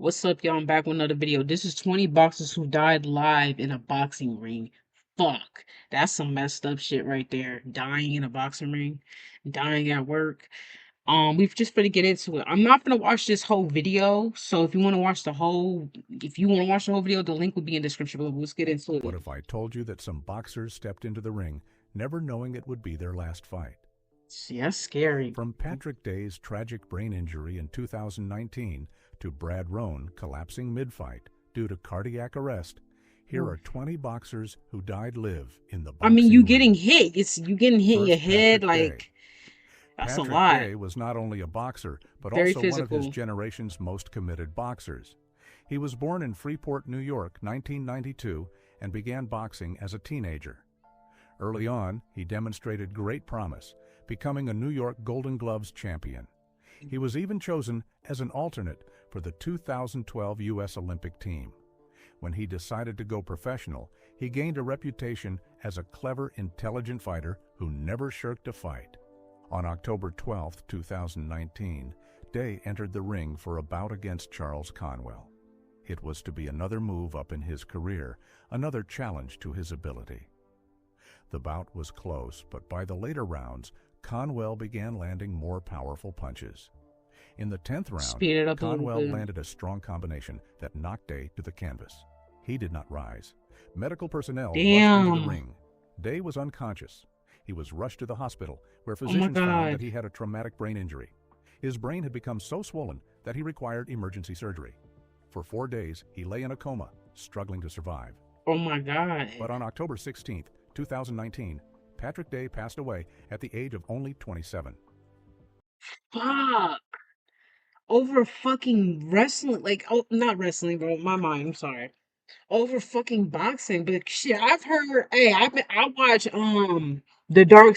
What's up, y'all? I'm back with another video. This is 20 boxers who died live in a boxing ring. Fuck. That's some messed up shit right there. Dying in a boxing ring, dying at work. We've just gonna get into it. I'm not gonna watch this whole video, so if you want to watch the whole video, the link will be in the description below. Let's get into What it. if I told you that some boxers stepped into the ring, never knowing it would be their last fight? See, that's scary. From Patrick Day's tragic brain injury in 2019 to Brad Roan collapsing mid-fight due to cardiac arrest, here are 20 boxers who died live in the I boxing mean, you ring. getting hit. You getting hit in your First, head. Patrick Day. Like, that's a Patrick lot. Day was not only a boxer, but Very also one of his physical. generation's most committed boxers. He was born in Freeport, New York, 1992, and began boxing as a teenager. Early on, he demonstrated great promise, becoming a New York Golden Gloves champion. He was even chosen as an alternate for the 2012 U.S. Olympic team. When he decided to go professional, he gained a reputation as a clever, intelligent fighter who never shirked a fight. On October 12, 2019, Day entered the ring for a bout against Charles Conwell. It was to be another move up in his career, another challenge to his ability. The bout was close, but by the later rounds, Conwell began landing more powerful punches. In the 10th round, Speed it up a little Conwell bit. landed a strong combination that knocked Day to the canvas. He did not rise. Medical personnel rushed into Damn. the ring. Day was unconscious. He was rushed to the hospital, where Oh my physicians found God. that he had a traumatic brain injury. His brain had become so swollen that he required emergency surgery. For 4 days, he lay in a coma, struggling to survive. Oh my God. But on October 16, 2019, Patrick Day passed away at the age of only 27. Fuck. Over fucking wrestling. Like, oh, not wrestling, bro. My mind. I'm sorry. Over fucking boxing. But shit, I've heard. Hey, I watch the dark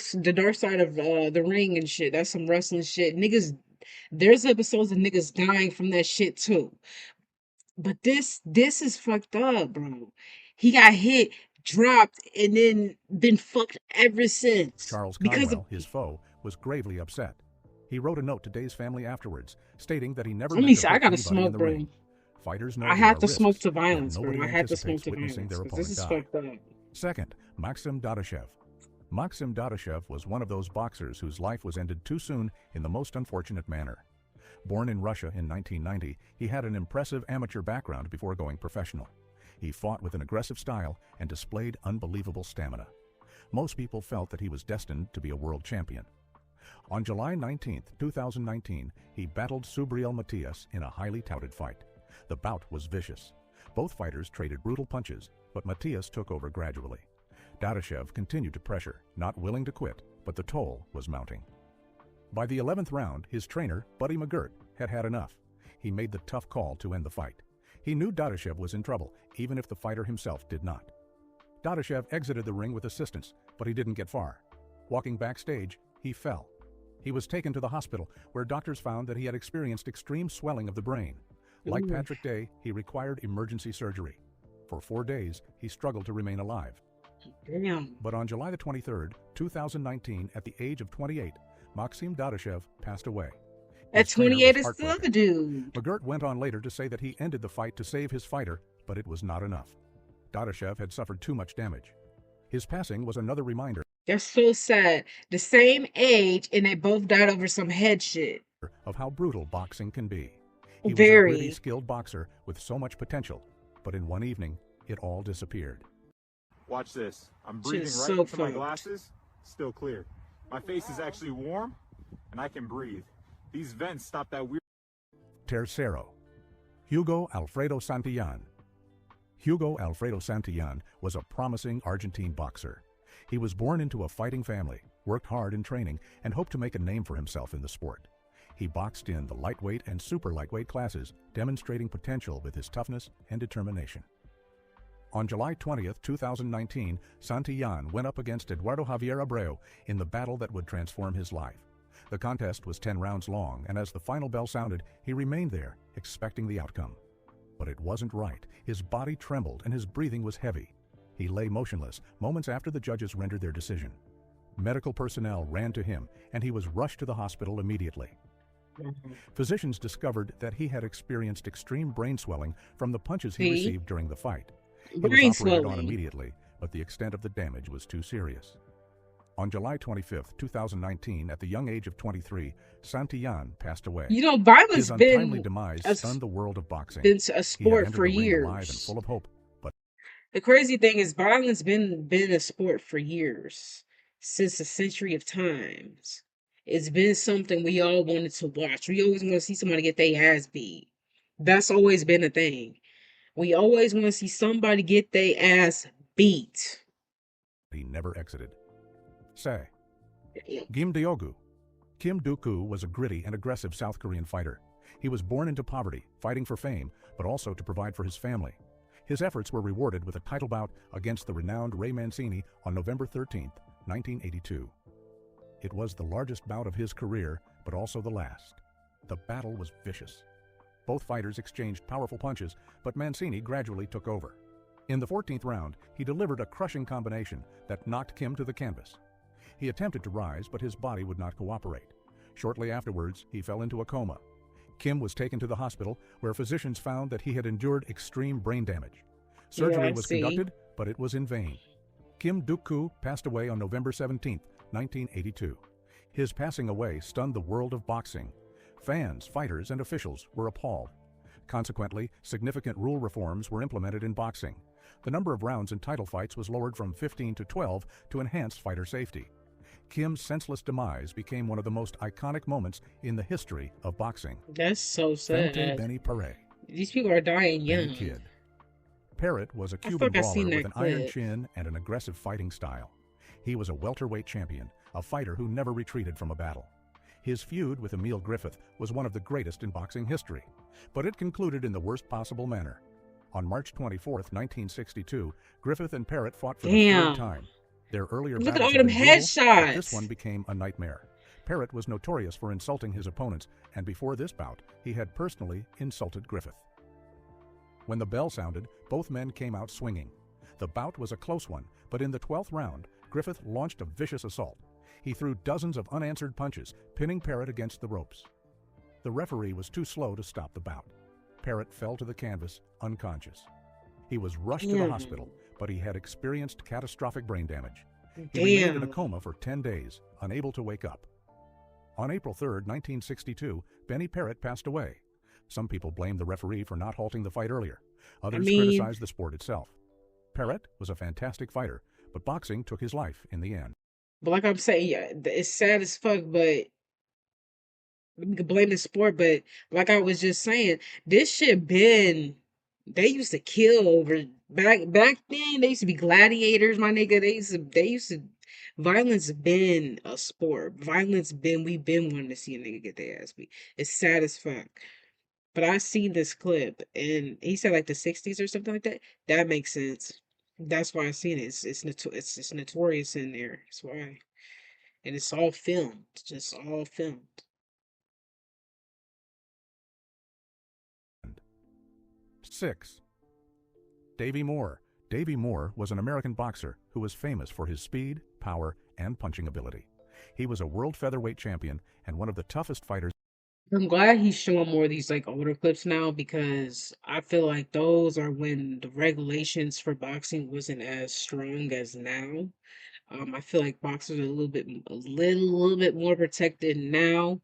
side of the ring and shit. That's some wrestling shit. Niggas. There's episodes of niggas dying from that shit too. But this is fucked up, bro. He got hit, dropped, and then been fucked ever since Charles because of. Conwell, his foe, was gravely upset. He wrote a note to Day's family afterwards, stating that he never Let meant me to see. hurt I gotta anybody in smoke, the bro. ring. Fighters know I there had are to smoke risks, to yet violence, bro. nobody I had to smoke anticipates to witnessing violence their because this opponent is die. fucked up. Second, Maxim Dadashev. Maxim Dadashev was one of those boxers whose life was ended too soon in the most unfortunate manner. Born in Russia in 1990, he had an impressive amateur background before going professional. He fought with an aggressive style and displayed unbelievable stamina. Most people felt that he was destined to be a world champion. On July 19, 2019, he battled Subriel Matias in a highly touted fight. The bout was vicious. Both fighters traded brutal punches, but Matias took over gradually. Dadashev continued to pressure, not willing to quit, but the toll was mounting. By the 11th round, his trainer, Buddy McGirt, had had enough. He made the tough call to end the fight. He knew Dadashev was in trouble, even if the fighter himself did not. Dadashev exited the ring with assistance, but he didn't get far. Walking backstage, he fell. He was taken to the hospital, where doctors found that he had experienced extreme swelling of the brain. Like Ooh. Patrick Day, he required emergency surgery. For 4 days, he struggled to remain alive. Damn. But on July the 23rd, 2019, at the age of 28, Maxim Dadashev passed away. At His trainer 28 was is the other heartbroken. dude. McGirt went on later to say that he ended the fight to save his fighter, but it was not enough. Dadashev had suffered too much damage. His passing was another reminder That's so sad. The same age, and they both died over some head shit. of how brutal boxing can be. He was a gritty, Very. skilled boxer with so much potential, but in one evening, it all disappeared. Watch this. I'm Shit breathing is right so into my fucked. glasses. Still clear. My face is actually warm, and I can breathe. These vents stop that weird. Tercero, Hugo Alfredo Santillan. Hugo Alfredo Santillan was a promising Argentine boxer. He was born into a fighting family, worked hard in training, and hoped to make a name for himself in the sport. He boxed in the lightweight and super lightweight classes, demonstrating potential with his toughness and determination. On July 20th, 2019, Santillan went up against Eduardo Javier Abreu in the battle that would transform his life. The contest was 10 rounds long, and as the final bell sounded, he remained there, expecting the outcome. But it wasn't right. His body trembled and his breathing was heavy. He lay motionless moments after the judges rendered their decision. Medical personnel ran to him, and he was rushed to the hospital immediately. Mhm. Physicians discovered that he had experienced extreme brain swelling from the punches he See? received during the fight. He was Brain operated on swelling. immediately, but the extent of the damage was too serious. On July 25, 2019, at the young age of 23, Santillan passed away. You know, violence His untimely been demise a, stunned the world of boxing. been a He had sport entered for the ring alive and years. full of hope, but The crazy thing is violence been a sport for years. Since a century of times. It's been something we all wanted to watch. We always want to see somebody get their ass beat. That's always been a thing. We always want to see somebody get their ass beat. he never exited. Say, Kim Diogu. Kim Dooku was a gritty and aggressive South Korean fighter. He was born into poverty, fighting for fame, but also to provide for his family. His efforts were rewarded with a title bout against the renowned Ray Mancini on November 13, 1982. It was the largest bout of his career, but also the last. The battle was vicious. Both fighters exchanged powerful punches, but Mancini gradually took over. In the 14th round, he delivered a crushing combination that knocked Kim to the canvas. He attempted to rise, but his body would not cooperate. Shortly afterwards, he fell into a coma. Kim was taken to the hospital, where physicians found that he had endured extreme brain damage. Surgery was conducted, but it was in vain. Kim Dooku passed away on November 17, 1982. His passing away stunned the world of boxing. Fans, fighters, and officials were appalled. Consequently, significant rule reforms were implemented in boxing. The number of rounds in title fights was lowered from 15 to 12 to enhance fighter safety. Kim's senseless demise became one of the most iconic moments in the history of boxing. That's so sad. Fente Benny Paré. These people are dying young. Benny Kid. Parrott was a I Cuban think I seen brawler that with an iron clip. chin and an aggressive fighting style. He was a welterweight champion, a fighter who never retreated from a battle. His feud with Emil Griffith was one of the greatest in boxing history, but it concluded in the worst possible manner. On March 24, 1962, Griffith and Parrott fought for the Damn. third time. Their earlier Look at battles all had them been brutal, but headshots. this one became a nightmare. Parrott was notorious for insulting his opponents, and before this bout, he had personally insulted Griffith. When the bell sounded, both men came out swinging. The bout was a close one, but in the 12th round, Griffith launched a vicious assault. He threw dozens of unanswered punches, pinning Parrott against the ropes. The referee was too slow to stop the bout. Parrott fell to the canvas, unconscious. He was rushed to the hospital, but he had experienced catastrophic brain damage. He remained in a coma for 10 days, unable to wake up. On April 3, 1962, Benny Parrott passed away. Some people blamed the referee for not halting the fight earlier. Others criticized the sport itself. Parrott was a fantastic fighter, but boxing took his life in the end. But like I'm saying, yeah, it's sad as fuck, but we can blame the sport, but like I was just saying, this shit been they used to kill over back then, they used to be gladiators, my nigga. They used to violence been a sport. Violence been we've been wanting to see a nigga get their ass beat. It's sad as fuck. But I seen this clip and he said like the 60s or something like that. That makes sense. That's why I seen it. It's notorious in there. That's why. And it's all filmed. Just all filmed. 6. Davey Moore. Davey Moore was an American boxer who was famous for his speed, power, and punching ability. He was a world featherweight champion and one of the toughest fighters. I'm glad he's showing more of these like older clips now because I feel like those are when the regulations for boxing wasn't as strong as now. I feel like boxers are a little bit more protected now.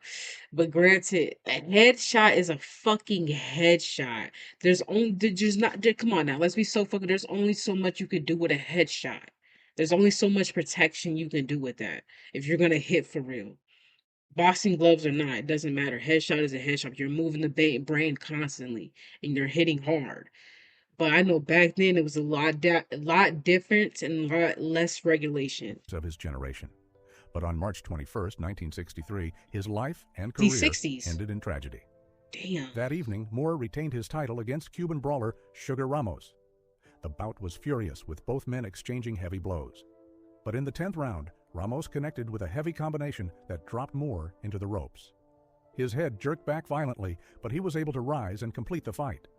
But granted, a headshot is a fucking headshot. There's not, come on now, let's be so fucking, there's only so much you could do with a headshot. There's only so much protection you can do with that if you're gonna hit for real. Boxing gloves or not, it doesn't matter. Headshot is a headshot. You're moving the brain constantly and you're hitting hard. But I know back then it was a lot different and a lot less regulation. Of his generation. But on March 21, 1963, his life and These career 60s. ended in tragedy. Damn. That evening, Moore retained his title against Cuban brawler Sugar Ramos. The bout was furious, with both men exchanging heavy blows. But in the 10th round, Ramos connected with a heavy combination that dropped Moore into the ropes. His head jerked back violently, but he was able to rise and complete the fight.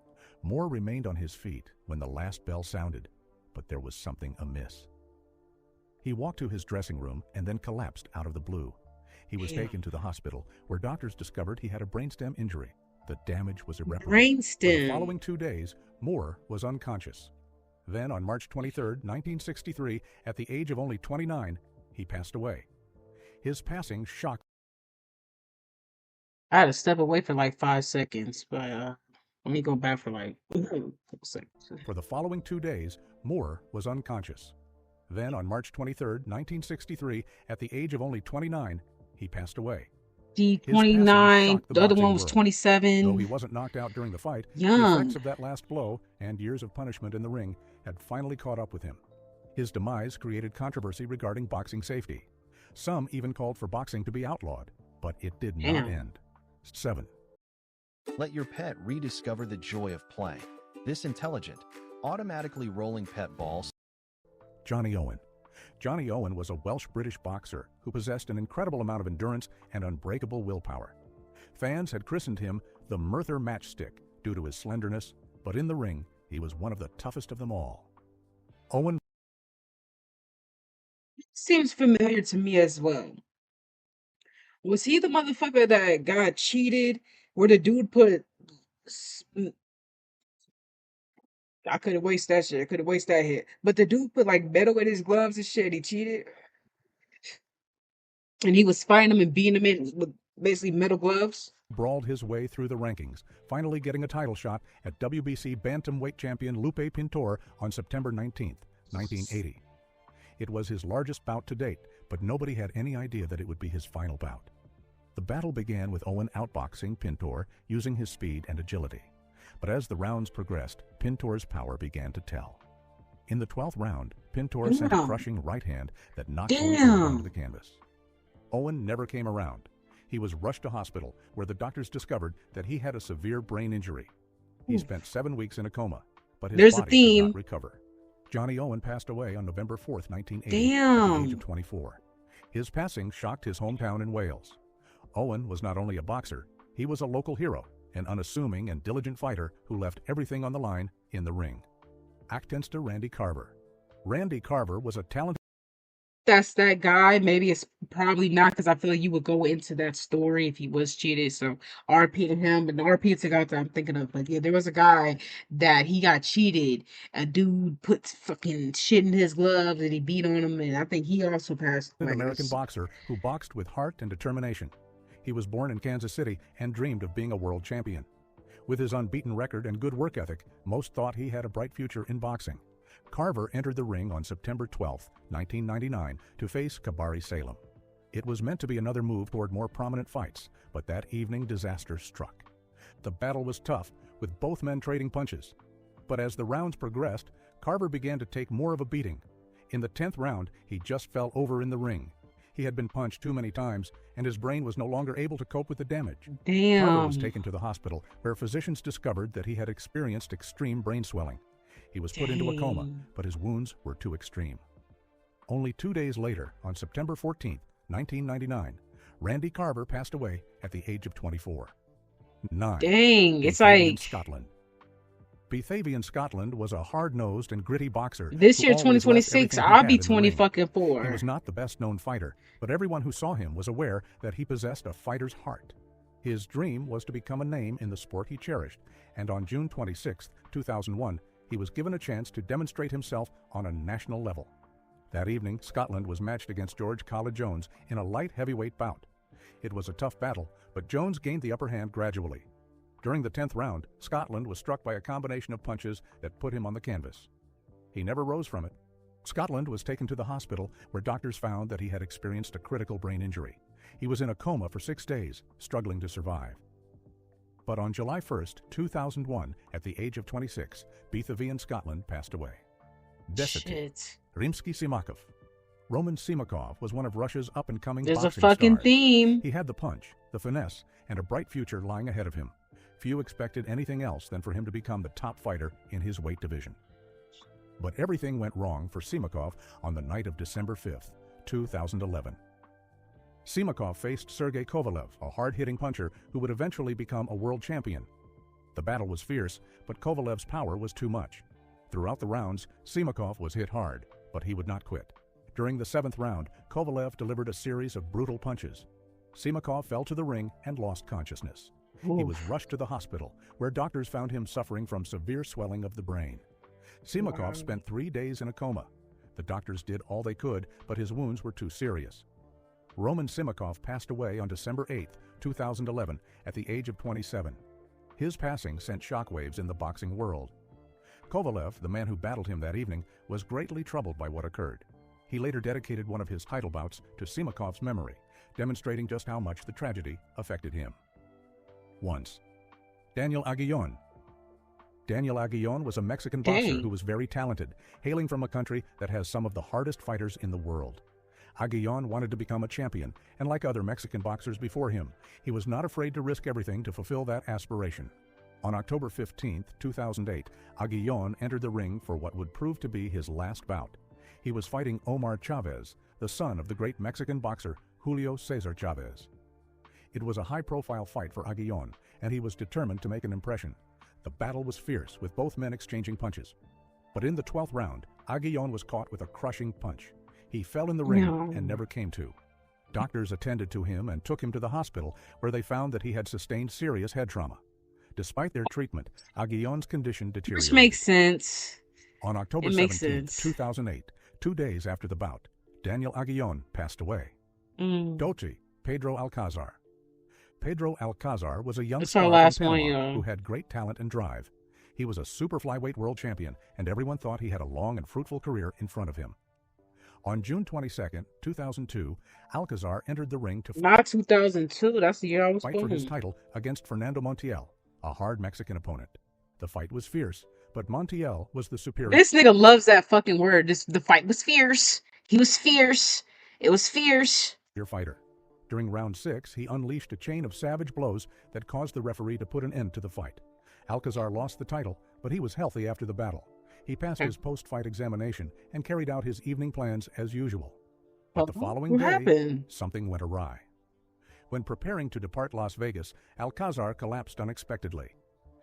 Moore remained on his feet when the last bell sounded, but there was something amiss. He walked to his dressing room and then collapsed out of the blue. He was Damn. taken to the hospital, where doctors discovered he had a brainstem injury. The damage was irreparable. For the Brainstem. following 2 days, Moore was unconscious. Then, on March 23, 1963, at the age of only 29, he passed away. His passing shocked. I had to step away for like 5 seconds, but let me go back for like a couple seconds. For the following 2 days, Moore was unconscious. Then, on March 23, 1963, at the age of only 29, he passed away. D His passing 29, shocked the other boxing one was world. 27. Though he wasn't knocked out during the fight, the Young. effects of that last blow and years of punishment in the ring had finally caught up with him. His demise created controversy regarding boxing safety. Some even called for boxing to be outlawed, but it did not Damn. end. 7. Let your pet rediscover the joy of play. This intelligent, automatically rolling pet ball. Johnny Owen. Johnny Owen was a Welsh-British boxer who possessed an incredible amount of endurance and unbreakable willpower. Fans had christened him the Merthyr Matchstick due to his slenderness, but in the ring, he was one of the toughest of them all. Owen Seems familiar to me as well. Was he the motherfucker that got cheated where the dude put I couldn't waste that shit. I couldn't waste that hit. But the dude put like metal in his gloves and shit. He cheated. And he was fighting him and beating him in with basically metal gloves. brawled his way through the rankings, finally getting a title shot at WBC bantamweight champion Lupe Pintor on September 19, 1980. It was his largest bout to date, but nobody had any idea that it would be his final bout. The battle began with Owen outboxing Pintor using his speed and agility. But as the rounds progressed, Pintor's power began to tell. In the 12th round, Pintor sent a Damn. crushing right hand that knocked Owen Damn. onto the canvas. Owen never came around. He was rushed to hospital, where the doctors discovered that he had a severe brain injury. He Oof. spent 7 weeks in a coma, but his There's a body could theme. not recover. Johnny Owen passed away on November 4th, 1980, at the age Damn. of 24. His passing shocked his hometown in Wales. Owen was not only a boxer, he was a local hero, an unassuming and diligent fighter who left everything on the line in the ring. Actensta Randy Carver. Randy Carver was a talented That's that guy. Maybe it's probably not because I feel like you would go into that story if he was cheated. So RP to him, but the RP to guy that I'm thinking of. But yeah, there was a guy that he got cheated. A dude put fucking shit in his gloves and he beat on him, and I think he also passed away. American boxer who boxed with heart and determination. He was born in Kansas City and dreamed of being a world champion. With his unbeaten record and good work ethic, most thought he had a bright future in boxing. Carver entered the ring on September 12, 1999, to face Kabari Salem. It was meant to be another move toward more prominent fights, but that evening disaster struck. The battle was tough, with both men trading punches. But as the rounds progressed, Carver began to take more of a beating. In the 10th round, he just fell over in the ring. He had been punched too many times, and his brain was no longer able to cope with the damage. Carver was Damn. taken to the hospital, where physicians discovered that he had experienced extreme brain swelling. He was put into a coma, Dang. but his wounds were too extreme. Only 2 days later, on September 14, 1999, Randy Carver passed away at the age of 24. 9. Dang. It's Bathavian, like Scotland. Bathavian, Scotland was a hard-nosed and gritty boxer. this who year, always left 2026, everything he I'll had be in the 20 ring. fucking He 4. was not the best-known fighter, but everyone who saw him was aware that he possessed a fighter's heart. His dream was to become a name in the sport he cherished, and on June 26, 2001, he was given a chance to demonstrate himself on a national level. That evening, Scotland was matched against George Kala Jones in a light heavyweight bout. It was a tough battle, but Jones gained the upper hand gradually. During the 10th round, Scotland was struck by a combination of punches that put him on the canvas. He never rose from it. Scotland was taken to the hospital, where doctors found that he had experienced a critical brain injury. He was in a coma for 6 days, struggling to survive. But on July 1st, 2001, at the age of 26, Bathavian, Scotland passed away. Desity. Shit. Rimsky-Simakov. Roman Simakov was one of Russia's up-and-coming There's a boxing fucking stars. theme. He had the punch, the finesse, and a bright future lying ahead of him. Few expected anything else than for him to become the top fighter in his weight division. But everything went wrong for Simakov on the night of December 5th, 2011. Simakov faced Sergey Kovalev, a hard-hitting puncher who would eventually become a world champion. The battle was fierce, but Kovalev's power was too much. Throughout the rounds, Simakov was hit hard, but he would not quit. During the 7th round, Kovalev delivered a series of brutal punches. Simakov fell to the ring and lost consciousness. He was Oof. rushed to the hospital, where doctors found him suffering from severe swelling of the brain. Simakov Wow. spent 3 days in a coma. The doctors did all they could, but his wounds were too serious. Roman Simakov passed away on December 8, 2011, at the age of 27. His passing sent shockwaves in the boxing world. Kovalev, the man who battled him that evening, was greatly troubled by what occurred. He later dedicated one of his title bouts to Simakov's memory, demonstrating just how much the tragedy affected him. Once. Daniel Aguillon. Daniel Aguillon was a Mexican boxer Dang. who was very talented, hailing from a country that has some of the hardest fighters in the world. Aguillon wanted to become a champion, and like other Mexican boxers before him, he was not afraid to risk everything to fulfill that aspiration. On October 15, 2008, Aguillon entered the ring for what would prove to be his last bout. He was fighting Omar Chavez, the son of the great Mexican boxer Julio Cesar Chavez. It was a high-profile fight for Aguillon, and he was determined to make an impression. The battle was fierce, with both men exchanging punches. But in the 12th round, Aguillon was caught with a crushing punch. He fell in the ring No. and never came to. Doctors attended to him and took him to the hospital, where they found that he had sustained serious head trauma. Despite their treatment, Aguillon's condition Which deteriorated. makes sense. On October It makes 17, sense. 2008, 2 days after the bout, Daniel Aguillon passed away. Mm. Doce Pedro Alcazar. Pedro Alcazar was a young That's our star last from one, Panama y'all. who had great talent and drive. He was a super flyweight world champion, and everyone thought he had a long and fruitful career in front of him. On June 22, 2002, Alcazar entered the ring to Not 2002. That's the year I was fight for his born. title against Fernando Montiel, a hard Mexican opponent. The fight was fierce, but Montiel was the superior This nigga loves that fucking word. The fight was fierce. He was fierce. It was fierce. fighter. During round 6, he unleashed a chain of savage blows that caused the referee to put an end to the fight. Alcazar lost the title, but he was healthy after the battle. He passed his post-fight examination and carried out his evening plans as usual. But the following What day, happened? something went awry. When preparing to depart Las Vegas, Alcazar collapsed unexpectedly.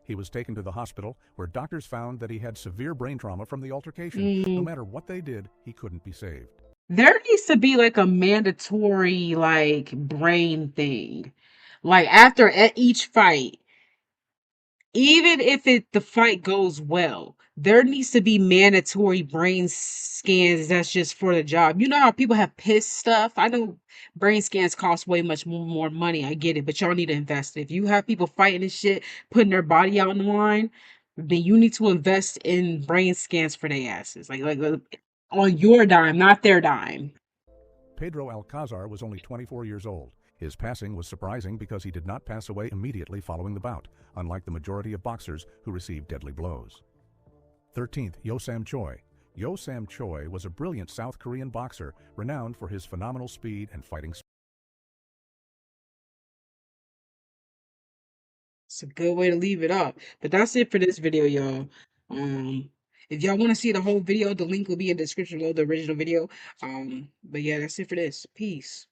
He was taken to the hospital, where doctors found that he had severe brain trauma from the altercation. No matter what they did, he couldn't be saved. There needs to be like a mandatory like brain thing. Like after each fight, even if the fight goes well, there needs to be mandatory brain scans that's just for the job. You know how people have piss stuff? I know brain scans cost way much more money. I get it, but y'all need to invest. If you have people fighting and shit, putting their body out on the line, then you need to invest in brain scans for their asses. Like on your dime, not their dime. Pedro Alcazar was only 24 years old. His passing was surprising because he did not pass away immediately following the bout, unlike the majority of boxers who received deadly blows. 13th, Yo Sam Choi. Yo Sam Choi was a brilliant South Korean boxer renowned for his phenomenal speed and fighting spirit. It's a good way to leave it up. But that's it for this video, y'all. If y'all want to see the whole video, the link will be in the description below the original video. But yeah, that's it for this. Peace.